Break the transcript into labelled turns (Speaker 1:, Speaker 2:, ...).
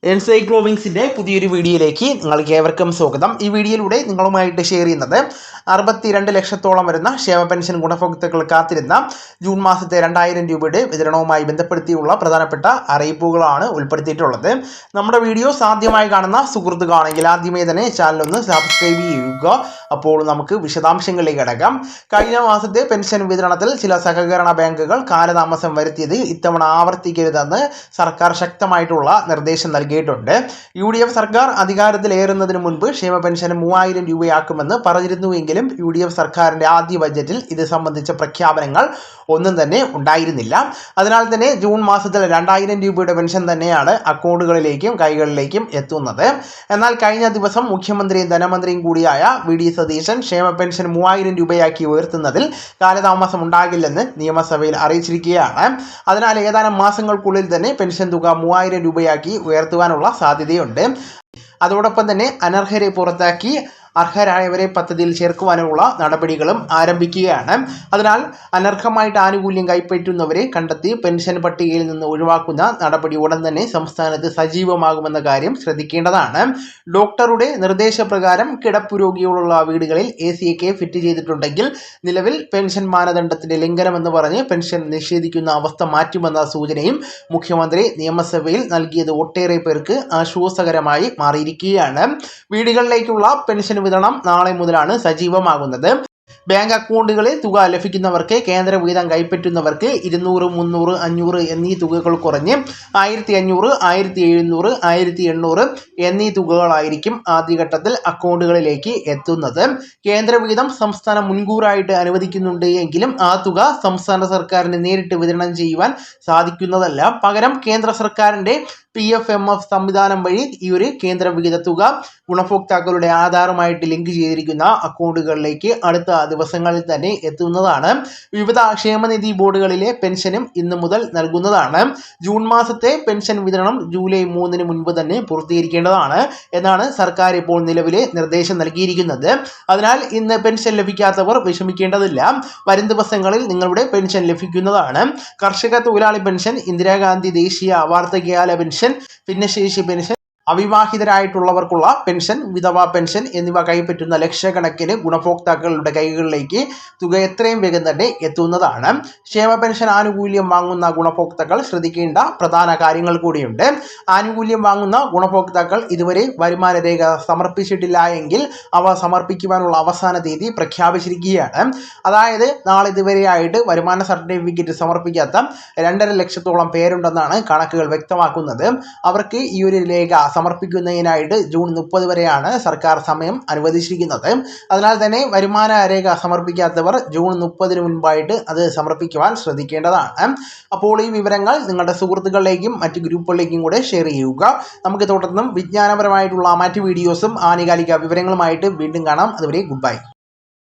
Speaker 1: എൻസൈക്ലോവിങ്സിൻ്റെ പുതിയൊരു വീഡിയോയിലേക്ക് നിങ്ങൾക്ക് ഏവർക്കും സ്വാഗതം. ഈ വീഡിയോയിലൂടെ നിങ്ങളുമായിട്ട് ഷെയർ ചെയ്യുന്നത് 62 ലക്ഷത്തോളം വരുന്ന ക്ഷേമ പെൻഷൻ ഗുണഭോക്താക്കൾ കാത്തിരുന്ന ജൂൺ മാസത്തെ 2000 രൂപയുടെ വിതരണവുമായി ബന്ധപ്പെടുത്തിയുള്ള പ്രധാനപ്പെട്ട അറിയിപ്പുകളാണ് ഉൾപ്പെടുത്തിയിട്ടുള്ളത്. നമ്മുടെ വീഡിയോ ആദ്യമായി കാണുന്ന സുഹൃത്തുക്കളാണെങ്കിൽ ആദ്യമേ തന്നെ ചാനലൊന്ന് സബ്സ്ക്രൈബ് ചെയ്യുക. അപ്പോൾ നമുക്ക് വിശദാംശങ്ങളിലേക്ക് കടക്കാം. കഴിഞ്ഞ മാസത്തെ പെൻഷൻ വിതരണത്തിൽ ചില സഹകരണ ബാങ്കുകൾ കാലതാമസം വരുത്തിയത് ഇത്തവണ ആവർത്തിക്കരുതെന്ന് സർക്കാർ ശക്തമായിട്ടുള്ള നിർദ്ദേശം നൽകിയിട്ടുണ്ട്. UDF സർക്കാർ അധികാരത്തിലേറുന്നതിന് മുൻപ് ക്ഷേമ പെൻഷൻ 3000 രൂപയാക്കുമെന്ന് പറഞ്ഞിരുന്നുവെങ്കിലും UDF സർക്കാരിന്റെ ആദ്യ ബജറ്റിൽ ഇത് സംബന്ധിച്ച പ്രഖ്യാപനങ്ങൾ ഒന്നും തന്നെ ഉണ്ടായിരുന്നില്ല. അതിനാൽ തന്നെ ജൂൺ മാസത്തിൽ 2000 രൂപയുടെ പെൻഷൻ തന്നെയാണ് അക്കൗണ്ടുകളിലേക്കും കൈകളിലേക്കും എത്തുന്നത്. എന്നാൽ കഴിഞ്ഞ ദിവസം മുഖ്യമന്ത്രിയും ധനമന്ത്രിയും കൂടിയായ VD സതീശൻ ക്ഷേമ പെൻഷൻ 3000 രൂപയാക്കി ഉയർത്തുന്നതിൽ കാലതാമസം ഉണ്ടാകില്ലെന്ന് നിയമസഭയിൽ അറിയിച്ചിരിക്കുകയാണ്. അതിനാൽ ഏതാനും മാസങ്ങൾക്കുള്ളിൽ തന്നെ പെൻഷൻ തുക 3000 രൂപയാക്കി ഉയർത്തുവാനുള്ള സാധ്യതയുണ്ട്. അതോടൊപ്പം തന്നെ അനർഹരെ പുറത്താക്കി അർഹരായവരെ പദ്ധതിയിൽ ചേർക്കുവാനുള്ള നടപടികളും ആരംഭിക്കുകയാണ്. അതിനാൽ അനർഹമായിട്ട് ആനുകൂല്യം കൈപ്പറ്റുന്നവരെ കണ്ടെത്തി പെൻഷൻ പട്ടികയിൽ നിന്ന് ഒഴിവാക്കുന്ന നടപടി ഉടൻ തന്നെ സംസ്ഥാനത്ത് സജീവമാകുമെന്ന കാര്യം ശ്രദ്ധിക്കേണ്ടതാണ്. ഡോക്ടറുടെ നിർദ്ദേശപ്രകാരം കിടപ്പു രോഗികളുള്ള വീടുകളിൽ AC ഫിറ്റ് ചെയ്തിട്ടുണ്ടെങ്കിൽ നിലവിൽ പെൻഷൻ മാനദണ്ഡത്തിന്റെ ലംഘനമെന്ന് പറഞ്ഞ് പെൻഷൻ നിഷേധിക്കുന്ന അവസ്ഥ മാറ്റുമെന്ന സൂചനയും മുഖ്യമന്ത്രി നിയമസഭയിൽ നൽകിയത് ഒട്ടേറെ പേർക്ക് ആശ്വാസകരമായി മാറിയിരിക്കുകയാണ്. വീടുകളിലേക്കുള്ള പെൻഷൻ വിതരണം നാളെ മുതലാണ് സജീവമാകുന്നത്. ബാങ്ക് അക്കൗണ്ടുകളിൽ തുക ലഭിക്കുന്നവർക്ക് കേന്ദ്ര വിഹിതം കൈപ്പറ്റുന്നവർക്ക് 200, 300, 500 എന്നീ തുകകൾ കുറഞ്ഞ് 1500, 1700, 1800 എന്നീ തുകകളായിരിക്കും ആദ്യഘട്ടത്തിൽ അക്കൗണ്ടുകളിലേക്ക് എത്തുന്നത്. കേന്ദ്ര വിഹിതം സംസ്ഥാനം മുൻകൂറായിട്ട് അനുവദിക്കുന്നുണ്ട് എങ്കിലും ആ തുക സംസ്ഥാന സർക്കാരിന് നേരിട്ട് വിതരണം ചെയ്യുവാൻ സാധിക്കുന്നതല്ല. പകരം കേന്ദ്ര സർക്കാരിന്റെ PFMF സംവിധാനം വഴി ഈ ഒരു കേന്ദ്ര വിഹിത തുക ഗുണഭോക്താക്കളുടെ ആധാറുമായിട്ട് ലിങ്ക് ചെയ്തിരിക്കുന്ന അക്കൗണ്ടുകളിലേക്ക് അടുത്ത ദിവസങ്ങളിൽ തന്നെ എത്തുന്നതാണ്. വിവിധ ക്ഷേമനിധി ബോർഡുകളിലെ പെൻഷനും ഇന്നു മുതൽ നൽകുന്നതാണ്. ജൂൺ മാസത്തെ പെൻഷൻ വിതരണം ജൂലൈ 3 മുൻപ് തന്നെ പൂർത്തീകരിക്കേണ്ടതാണ് എന്നാണ് സർക്കാർ ഇപ്പോൾ നിലവിലെ നിർദ്ദേശം നൽകിയിരിക്കുന്നത്. അതിനാൽ ഇന്ന് പെൻഷൻ ലഭിക്കാത്തവർ വിഷമിക്കേണ്ടതില്ല. വരും ദിവസങ്ങളിൽ നിങ്ങളുടെ പെൻഷൻ ലഭിക്കുന്നതാണ്. കർഷക തൊഴിലാളി പെൻഷൻ, ഇന്ദിരാഗാന്ധി ദേശീയ വാർദ്ധക്യകാല പെൻഷൻ, ഭിന്നശേഷി പെൻഷൻ, അവിവാഹിതരായിട്ടുള്ളവർക്കുള്ള പെൻഷൻ, വിധവാ പെൻഷൻ എന്നിവ കൈപ്പറ്റുന്ന ലക്ഷക്കണക്കിന് ഗുണഭോക്താക്കളുടെ കൈകളിലേക്ക് തുക എത്രയും വേഗം തന്നെ എത്തുന്നതാണ്. ക്ഷേമ പെൻഷൻ ആനുകൂല്യം വാങ്ങുന്ന ഗുണഭോക്താക്കൾ ശ്രദ്ധിക്കേണ്ട പ്രധാന കാര്യങ്ങൾ കൂടിയുണ്ട്. ആനുകൂല്യം വാങ്ങുന്ന ഗുണഭോക്താക്കൾ ഇതുവരെ വരുമാന രേഖ സമർപ്പിച്ചിട്ടില്ല എങ്കിൽ അവ സമർപ്പിക്കുവാനുള്ള അവസാന തീയതി പ്രഖ്യാപിച്ചിരിക്കുകയാണ്. അതായത് നാളെ ഇതുവരെയായിട്ട് വരുമാന സർട്ടിഫിക്കറ്റ് സമർപ്പിക്കാത്ത 2.5 ലക്ഷത്തോളം പേരുണ്ടെന്നാണ് കണക്കുകൾ വ്യക്തമാക്കുന്നത്. അവർക്ക് ഈ ഒരു രേഖ സമർപ്പിക്കുന്നതിനായിട്ട് ജൂൺ 30 വരെയാണ് സർക്കാർ സമയം അനുവദിച്ചിരിക്കുന്നത്. അതിനാൽ തന്നെ വരുമാന രേഖ സമർപ്പിക്കാത്തവർ ജൂൺ 30 മുൻപായിട്ട് അത് സമർപ്പിക്കുവാൻ ശ്രദ്ധിക്കേണ്ടതാണ്. അപ്പോൾ ഈ വിവരങ്ങൾ നിങ്ങളുടെ സുഹൃത്തുക്കളിലേക്കും മറ്റ് ഗ്രൂപ്പുകളിലേക്കും കൂടെ ഷെയർ ചെയ്യുക. നമുക്ക് തുടർന്നും വിജ്ഞാനപരമായിട്ടുള്ള മറ്റ് വീഡിയോസും ആനുകാലിക വിവരങ്ങളുമായിട്ട് വീണ്ടും കാണാം. അതുവരെ ഗുഡ് ബൈ.